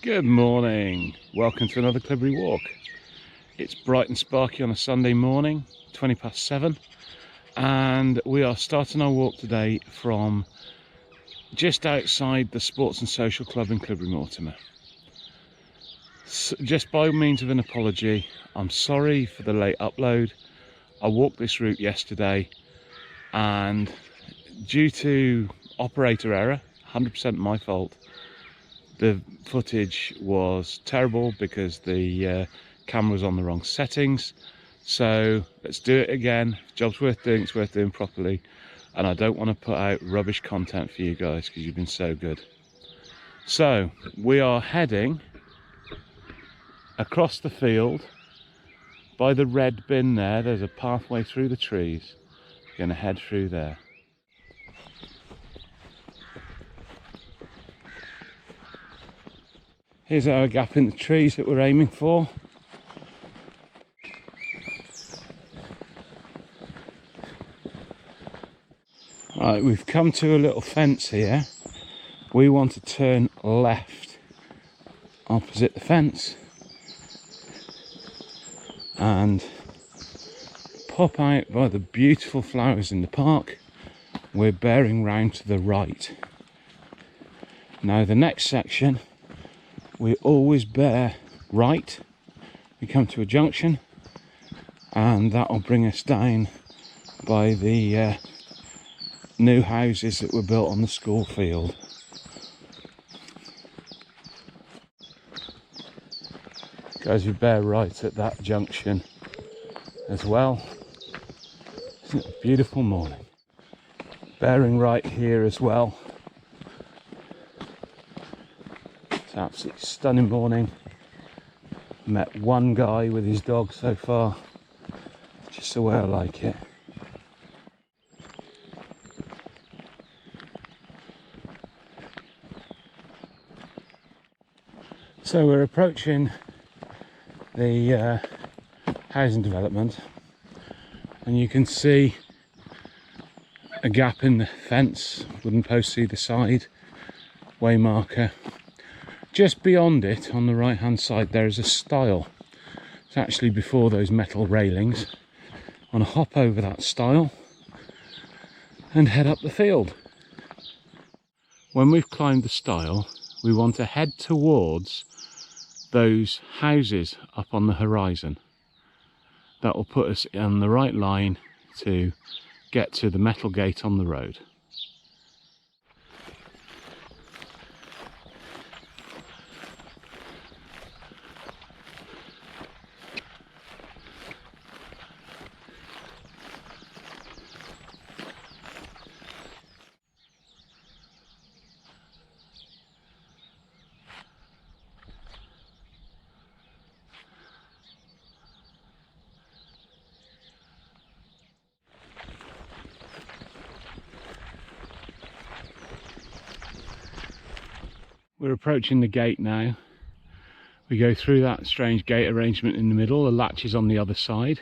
Good morning, welcome to another Clibbery walk. It's bright and sparky on a Sunday morning, 7:20, and we are starting our walk today from just outside the Sports and Social Club in Clibbery Mortimer. So just by means of an apology, I'm sorry for the late upload. I walked this route yesterday and due to operator error, 100% my fault, the footage was terrible because the camera was on the wrong settings. So let's do it again. Job's worth doing, it's worth doing properly. And I don't want to put out rubbish content for you guys because you've been so good. So we are heading across the field by the red bin there. There's a pathway through the trees. We're going to head through there. Here's our gap in the trees that we're aiming for. Right, we've come to a little fence here. We want to turn left opposite the fence and pop out by the beautiful flowers in the park. We're bearing round to the right. Now the next section, we always bear right. We come to a junction and that will bring us down by the new houses that were built on the school field. Guys, we bear right at that junction as well. Isn't it a beautiful morning? Bearing right here as well. It's an absolutely stunning morning. Met one guy with his dog so far. Just the way I like it. So we're approaching the housing development and you can see a gap in the fence, wooden posts either side, way marker. Just beyond it on the right hand side there is a stile. It's actually before those metal railings. I want to hop over that stile and head up the field. When we've climbed the stile, we want to head towards those houses up on the horizon. That will put us on the right line to get to the metal gate on the road. We're approaching the gate now. We go through that strange gate arrangement in the middle, the latch is on the other side,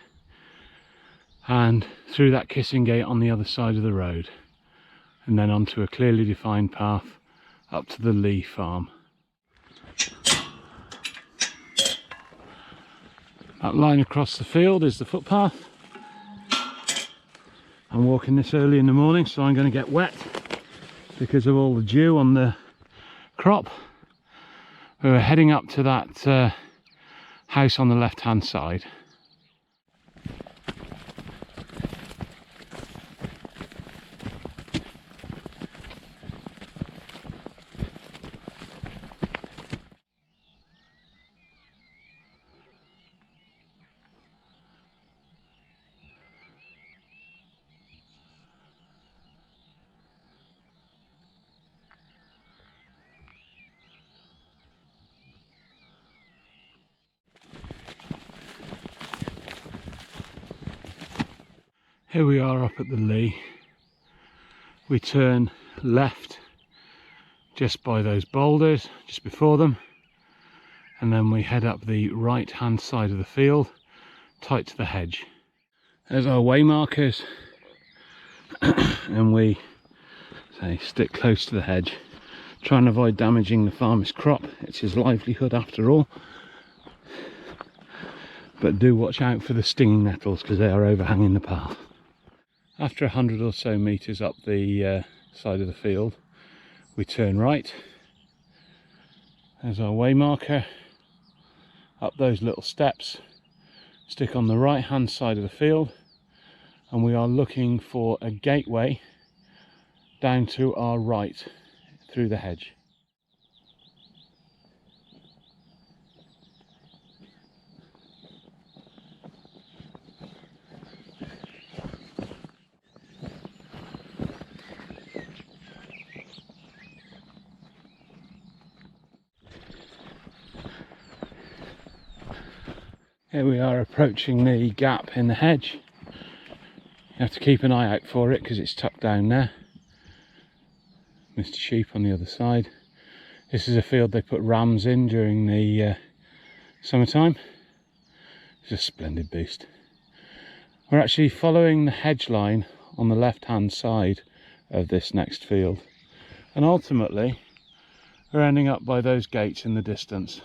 and through that kissing gate on the other side of the road, and then onto a clearly defined path up to the Lee farm. That line across the field is the footpath. I'm walking this early in the morning, so I'm going to get wet because of all the dew on the crop. We're heading up to that house on the left hand side. Here we are up at the Lee. We turn left just by those boulders, just before them, and then we head up the right hand side of the field, tight to the hedge. There's our way markers, and we say stick close to the hedge Try and avoid damaging the farmer's crop. It's his livelihood after all. But do watch out for the stinging nettles because they are overhanging the path. After 100 or so metres up the side of the field, we turn right. There's our way marker. Up those little steps, stick on the right hand side of the field, and we are looking for a gateway down to our right through the hedge. Here we are approaching the gap in the hedge. You have to keep an eye out for it because it's tucked down there. Mr. Sheep on the other side. This is a field they put rams in during the summertime. It's a splendid beast. We're actually following the hedge line on the left hand side of this next field, and ultimately we're ending up by those gates in the distance.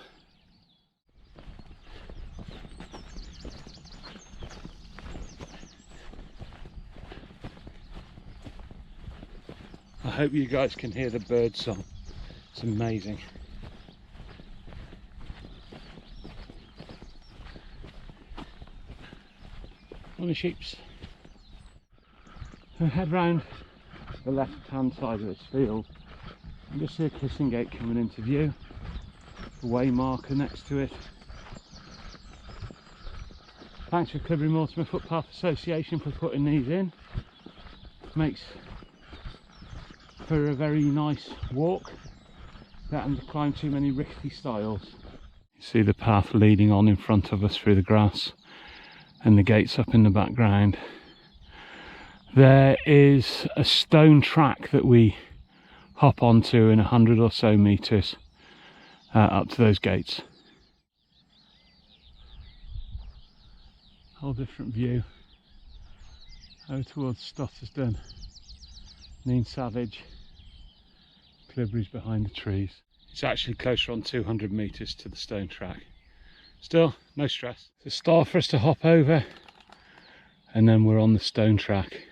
I hope you guys can hear the bird song. It's amazing. On the sheeps. So head round the left hand side of this field and just see a kissing gate coming into view. The way marker next to it. Thanks to Clibbery Mortimer Footpath Association for putting these in. Makes for a very nice walk without having to climb too many rickety stiles. You see the path leading on in front of us through the grass and the gates up in the background. There is a stone track that we hop onto in 100 or so metres up to those gates. Whole different view over towards Stotterston, Neen Savage, Clibbery's behind the trees. It's actually closer on 200 metres to the stone track. Still, no stress. It's a star for us to hop over and then we're on the stone track.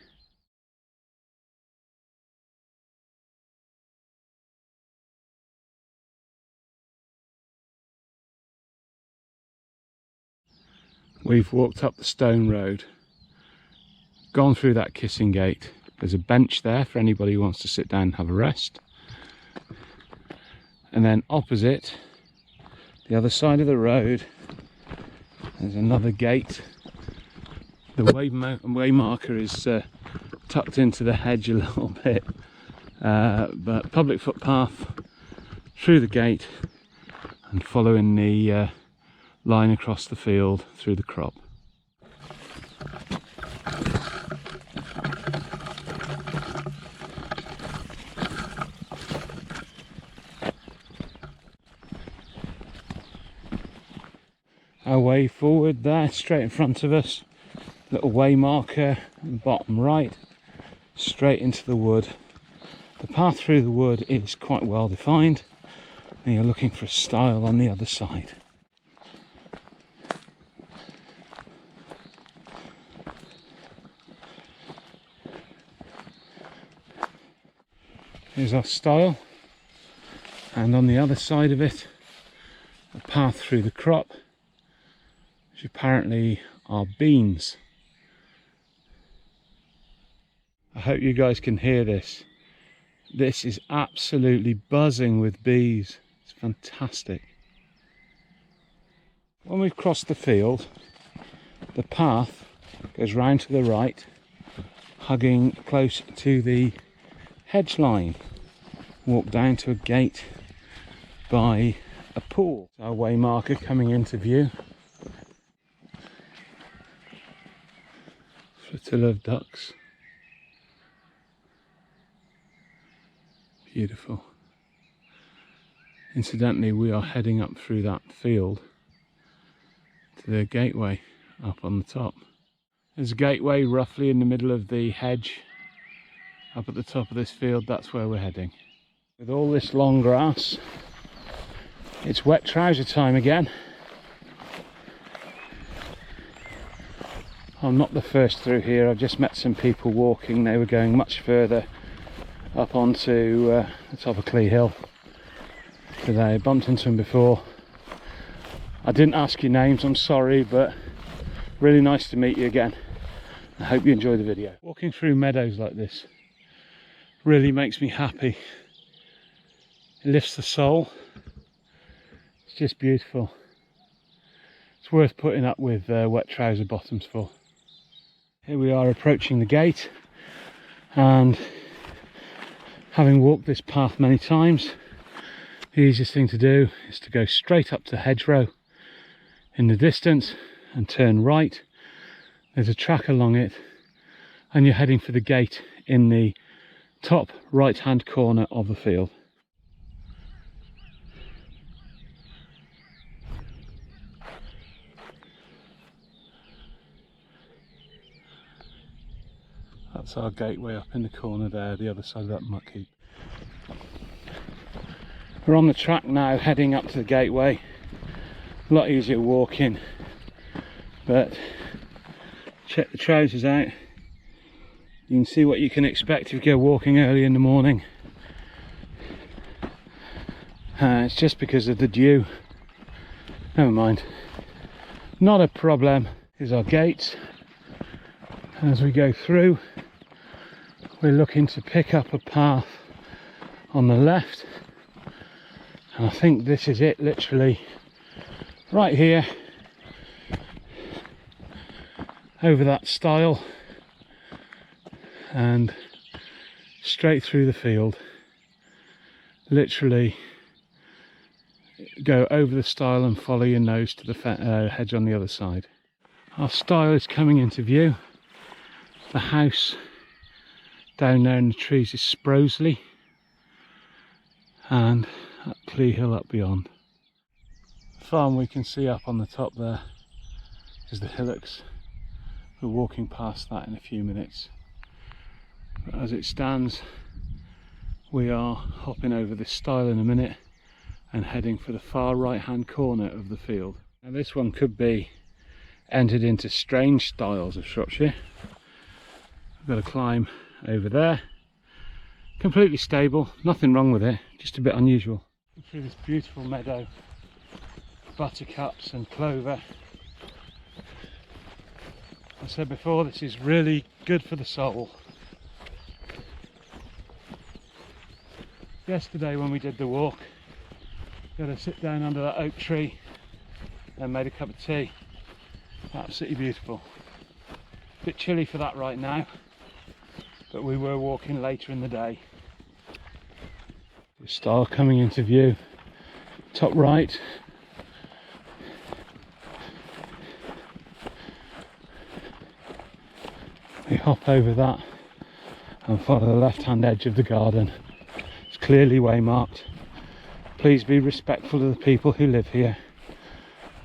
We've walked up the stone road, gone through that kissing gate. There's a bench there for anybody who wants to sit down and have a rest. And then opposite, the other side of the road, there's another gate. The way marker is tucked into the hedge a little bit, but public footpath through the gate and following the line across the field through the crop. Our way forward there, straight in front of us, little way marker bottom right, straight into the wood. The path through the wood is quite well defined and you're looking for a stile on the other side. Here's our stile, and on the other side of it a path through the crop, which apparently are beans. I hope you guys can hear this. This is absolutely buzzing with bees. It's fantastic. When we've crossed the field, the path goes round to the right, hugging close to the hedge line. Walk down to a gate by a pool. Our way marker coming into view. Flotilla of ducks. Beautiful. Incidentally, we are heading up through that field to the gateway up on the top. There's a gateway roughly in the middle of the hedge. Up at the top of this field, that's where we're heading. With all this long grass, it's wet trouser time again. I'm not the first through here. I've just met some people walking. They were going much further up onto the top of Clee Hill today. I bumped into them before. I didn't ask your names, I'm sorry, but really nice to meet you again. I hope you enjoy the video. Walking through meadows like this really makes me happy. It lifts the soul. It's just beautiful. It's worth putting up with wet trouser bottoms for. Here we are approaching the gate, and having walked this path many times, the easiest thing to do is to go straight up to hedgerow in the distance and turn right. There's a track along it, and you're heading for the gate in the top right hand corner of the field. That's our gateway up in the corner there, the other side of that muck heap. We're on the track now, heading up to the gateway. A lot easier walking, but check the trousers out. You can see what you can expect if you go walking early in the morning. It's just because of the dew. Never mind. Not a problem. Here's our gates. As we go through, we're looking to pick up a path on the left, and I think this is it, literally right here, over that stile and straight through the field. Literally go over the stile and follow your nose to the hedge on the other side. Our stile is coming into view. The house down there in the trees is Sproseley, and that Clee Hill up beyond. The farm we can see up on the top there is the hillocks. We're walking past that in a few minutes. But as it stands, we are hopping over this stile in a minute and heading for the far right hand corner of the field. Now this one could be entered into strange styles of Shropshire. I've got to climb over there. Completely stable, nothing wrong with it, just a bit unusual. Through this beautiful meadow, buttercups and clover. I said before, this is really good for the soul. Yesterday when we did the walk, we had to sit down under that oak tree and made a cup of tea. Absolutely beautiful. Bit chilly for that right now, but we were walking later in the day. The stile coming into view, top right. We hop over that and follow the left hand edge of the garden. It's clearly waymarked. Please be respectful of the people who live here.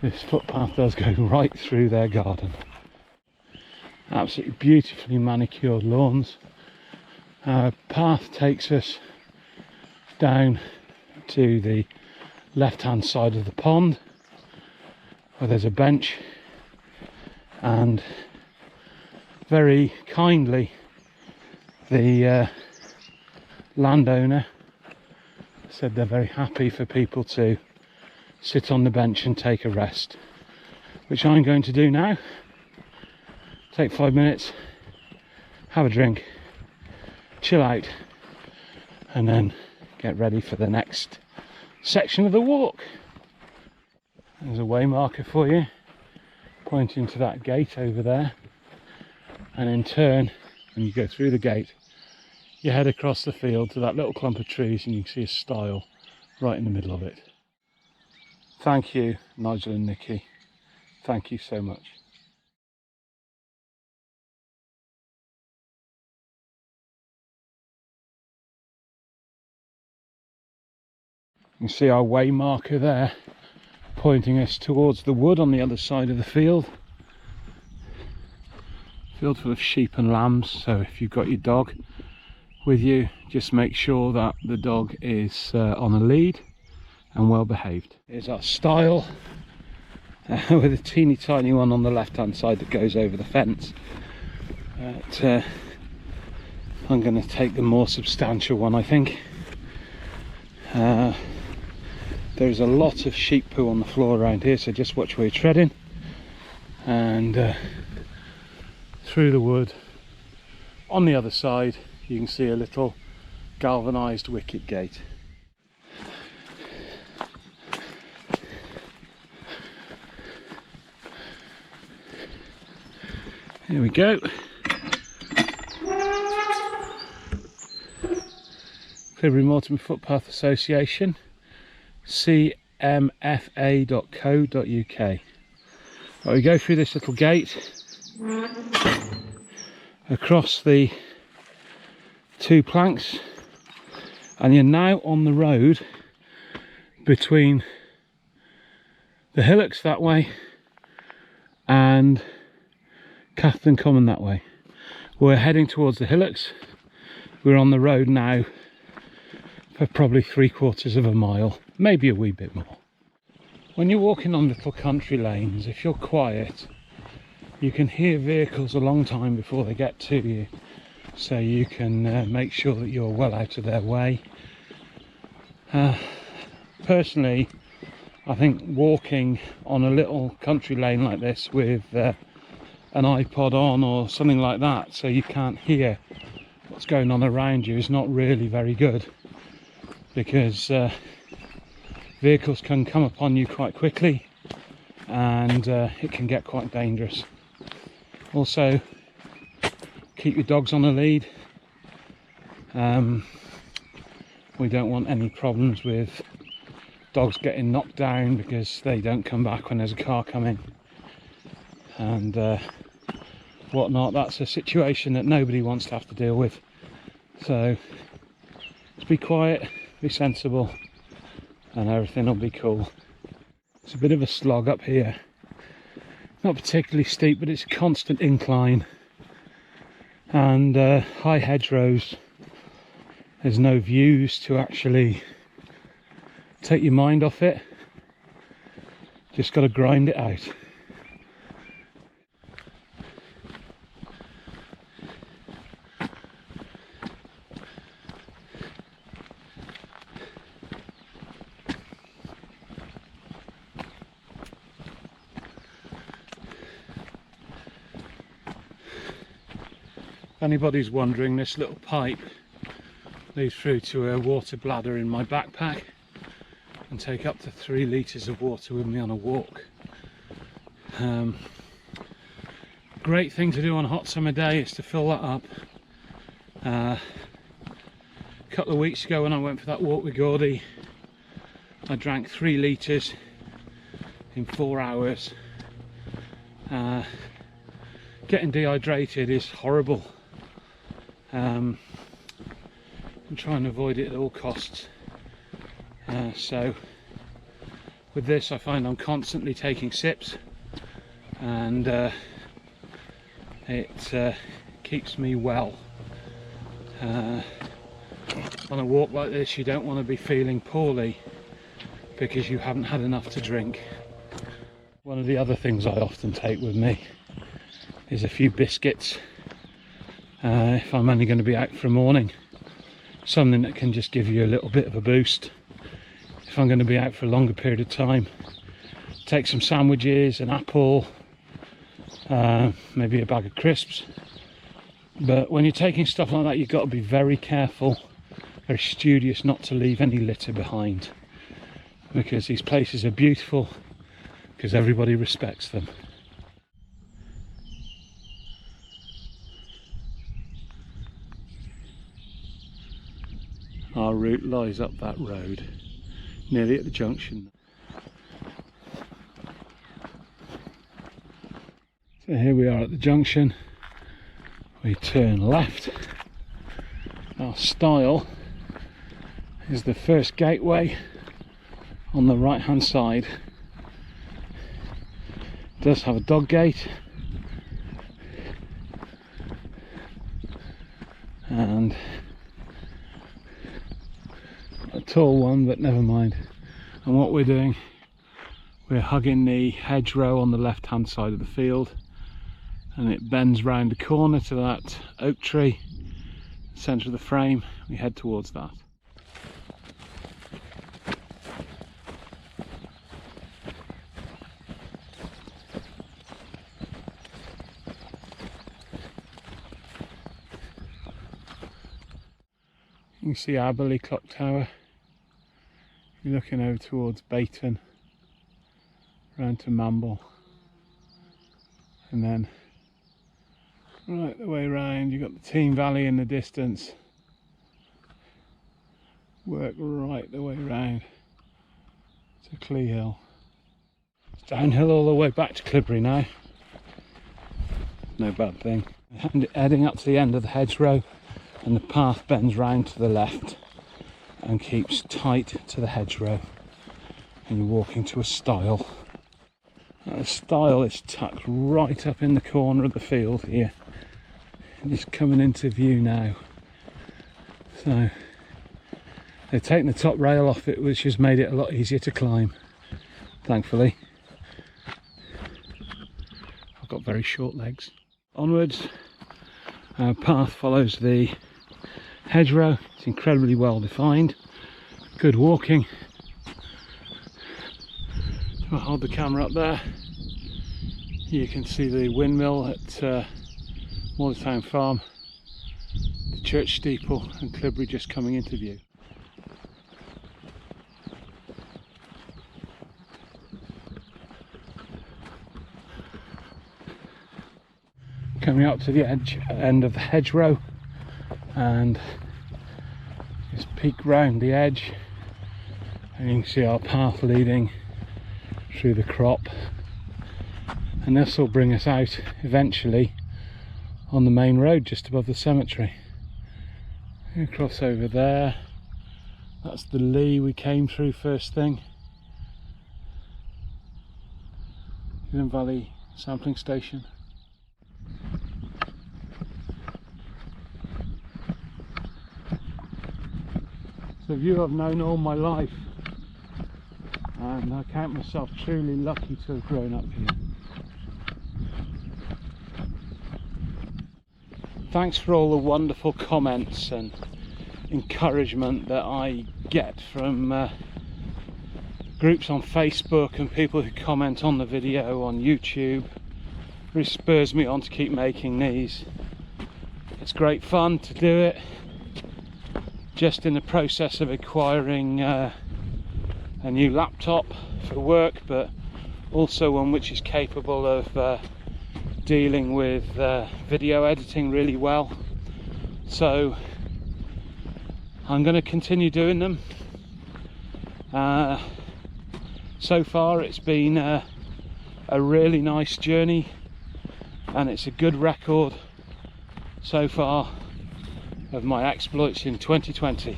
This footpath does go right through their garden. Absolutely beautifully manicured lawns. Our path takes us down to the left hand side of the pond, where there's a bench, and very kindly the landowner said they're very happy for people to sit on the bench and take a rest, which I'm going to do now. Take 5 minutes, have a drink, chill out, and then get ready for the next section of the walk. There's a way marker for you pointing to that gate over there, and in turn, when you go through the gate, you head across the field to that little clump of trees, and you can see a stile right in the middle of it. Thank you, Nigel and Nikki. Thank you so much. You can see our way marker there pointing us towards the wood on the other side of the field. Field full of sheep and lambs, so if you've got your dog with you, just make sure that the dog is on a lead and well behaved. Here's our stile with a teeny tiny one on the left hand side that goes over the fence. But I'm going to take the more substantial one, I think. There's a lot of sheep poo on the floor around here, so just watch where you're treading. And through the wood on the other side you can see a little galvanised wicket gate. Here we go. Clibbery Mortimer Footpath Association, cmfa.co.uk. Right, we go through this little gate, across the 2 planks, and you're now on the road between the hillocks that way and Catherine Common that way. We're heading towards the hillocks. We're on the road now for probably 3/4 of a mile, maybe a wee bit more. When you're walking on little country lanes, if you're quiet, you can hear vehicles a long time before they get to you, so you can make sure that you're well out of their way. Personally, I think walking on a little country lane like this with an iPod on or something like that, so you can't hear what's going on around you, is not really very good, because vehicles can come upon you quite quickly and it can get quite dangerous. Also, keep your dogs on a lead. We don't want any problems with dogs getting knocked down because they don't come back when there's a car coming and whatnot. That's a situation that nobody wants to have to deal with. So just be quiet, be sensible, and everything will be cool. It's a bit of a slog up here. Not particularly steep, but it's a constant incline. And high hedgerows. There's no views to actually take your mind off it. Just got to grind it out. If anybody's wondering, this little pipe leads through to a water bladder in my backpack and take up to 3 litres of water with me on a walk. Great thing to do on a hot summer day is to fill that up. A couple of weeks ago when I went for that walk with Gordy, I drank 3 litres in 4 hours. Getting dehydrated is horrible. I'm trying to avoid it at all costs. So with this, I find I'm constantly taking sips, and it keeps me well. On a walk like this, you don't want to be feeling poorly because you haven't had enough to drink. One of the other things I often take with me is a few biscuits. If I'm only going to be out for a morning, something that can just give you a little bit of a boost. If I'm going to be out for a longer period of time, take some sandwiches, an apple, maybe a bag of crisps. But when you're taking stuff like that, you've got to be very careful, very studious not to leave any litter behind, because these places are beautiful because everybody respects them. Our route lies up that road, nearly at the junction. So here we are at the junction. We turn left. Our stile is the first gateway on the right hand side. It does have a dog gate, and tall one, but never mind. And what we're doing, we're hugging the hedgerow on the left hand side of the field, and it bends round the corner to that oak tree, centre of the frame. We head towards that. You can see Aberley Clock Tower. You're looking over towards Bayton, round to Mamble, and then right the way round you've got the Team Valley in the distance. Work right the way round to Clee Hill. It's downhill all the way back to Clibbery now. No bad thing. And heading up to the end of the hedgerow, and the path bends round to the left and keeps tight to the hedgerow, and you're walking to a stile. The stile is tucked right up in the corner of the field here. It's coming into view now. So they've taken the top rail off it, which has made it a lot easier to climb, thankfully. I've got very short legs. Onwards, our path follows the hedgerow. It's incredibly well defined, good walking. I'll hold the camera up there. You can see the windmill at Moortown Farm, the church steeple, and Clibbery just coming into view. Coming up to the end of the hedgerow, and just peek round the edge, and you can see our path leading through the crop, and this will bring us out eventually on the main road just above the cemetery. Across over there, that's the Lee we came through first thing. Woodland Valley sampling station. It's a view I've known all my life, and I count myself truly lucky to have grown up here. Thanks for all the wonderful comments and encouragement that I get from groups on Facebook and people who comment on the video on YouTube. It really spurs me on to keep making these. It's great fun to do it. Just in the process of acquiring a new laptop for work, but also one which is capable of dealing with video editing really well. So I'm going to continue doing them. So far it's been a really nice journey, and it's a good record so far of my exploits in 2020.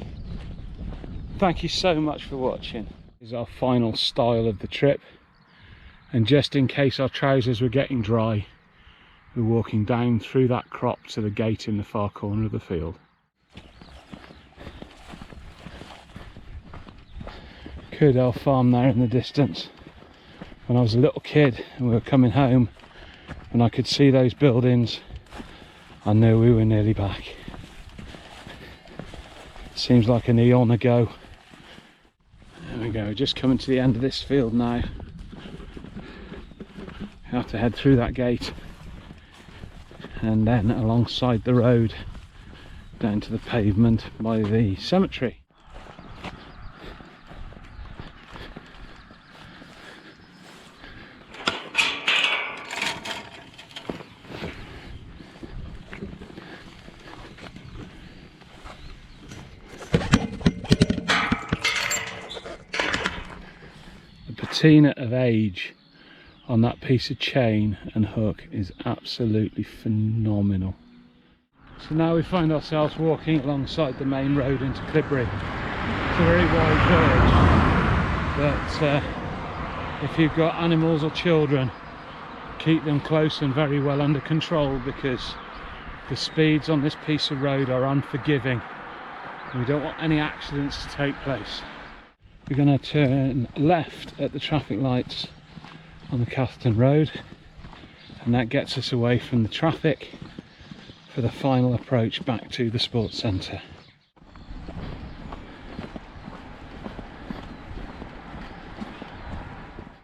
Thank you so much for watching. This is our final style of the trip, and just in case our trousers were getting dry, we're walking down through that crop to the gate in the far corner of the field. Curdale Farm there in the distance. When I was a little kid and we were coming home and I could see those buildings, I knew we were nearly back. Seems like an eon ago. There we go, just coming to the end of this field now. You have to head through that gate and then alongside the road down to the pavement by the cemetery. Patina of age on that piece of chain and hook is absolutely phenomenal. So now we find ourselves walking alongside the main road into Clibbery. It's a very wide verge, but if you've got animals or children, keep them close and very well under control, because the speeds on this piece of road are unforgiving We don't want any accidents to take place. We're going to turn left at the traffic lights on the Catherton Road, and that gets us away from the traffic for the final approach back to the sports centre.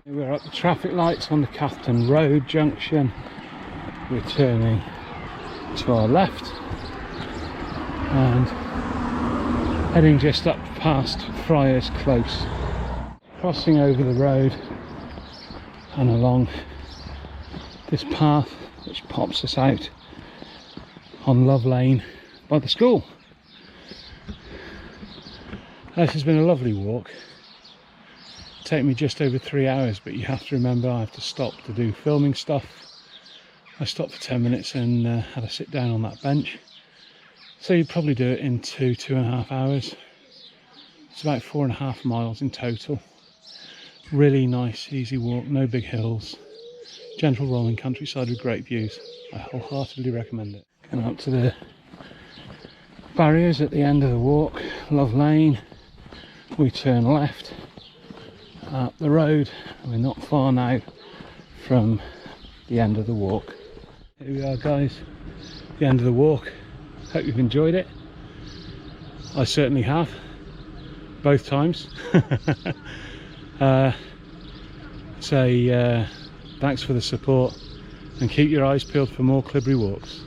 We're at the traffic lights on the Catherton Road junction. We're turning to our left and heading just up past Friars Close, crossing over the road and along this path which pops us out on Love Lane by the school. This has been a lovely walk. Take me just over 3 hours, but you have to remember I have to stop to do filming stuff. I stopped for 10 minutes and had a sit down on that bench. So you'd probably do it in 2.5 hours. It's about 4.5 miles in total. Really nice, easy walk, no big hills. Gentle rolling countryside with great views. I wholeheartedly recommend it. Going up to the barriers at the end of the walk, Love Lane. We turn left up the road, and we're not far now from the end of the walk. Here we are, guys, the end of the walk. Hope you've enjoyed it. I certainly have, both times. Thanks for the support, and keep your eyes peeled for more Clibbery walks.